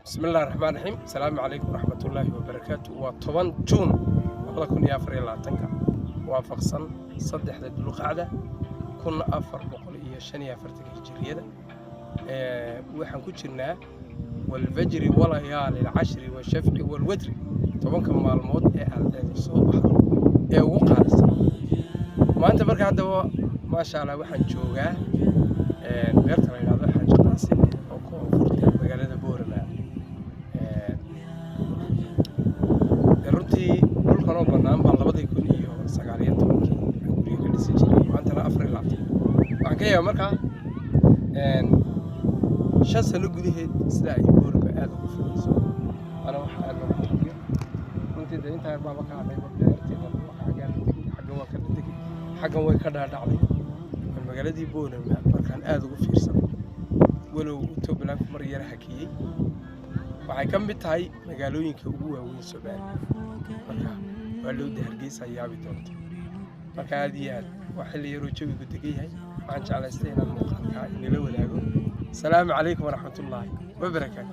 بسم الله الرحمن الرحيم. السلام عليكم ورحمة الله وبركاته. وطبعا جون والله كن يا فري الله تنكا وافقصن صدح ذا القعدة كنا أفر بقولية شنيا فرتك الجريدة وحن كتشنا والفجر والليالي العشر والشفع والوتر طبعا كم الموت الصبح وقع ما أنت بركة هذا ما شاء الله وحن جوجا بيرتنا إلى هذا حاجة قاسي أو فرتي مقالة بورنا runtii dhulkan oo bannaan baan 2019 guriga ka dhisay jiray maantana 4 waxaan ka yaabaa markaa 5 sano gudaheed sida ay boorba aad ugu fududso ana waxa aad ugu tabiyo runtii inta yar baa ka hadlay beerteeda xagga waa ka dhigay xaggan way ka dhaadhacday magaaladii boorama markaan aad ugu fiirsan walow Toblan mar yar hakiyay waxay ka mid tahay magaalooyinka ugu waaweyn Soomaaliya marka waa loo Hargeysa yaabi doonto marka aad iyo aad waxa la yaro jawigu degan yahay waxaan jeclaystay inaan muuqaalka inala wadaago. Assalaamu calaykum waraxmatullaahi wabarakaatuh.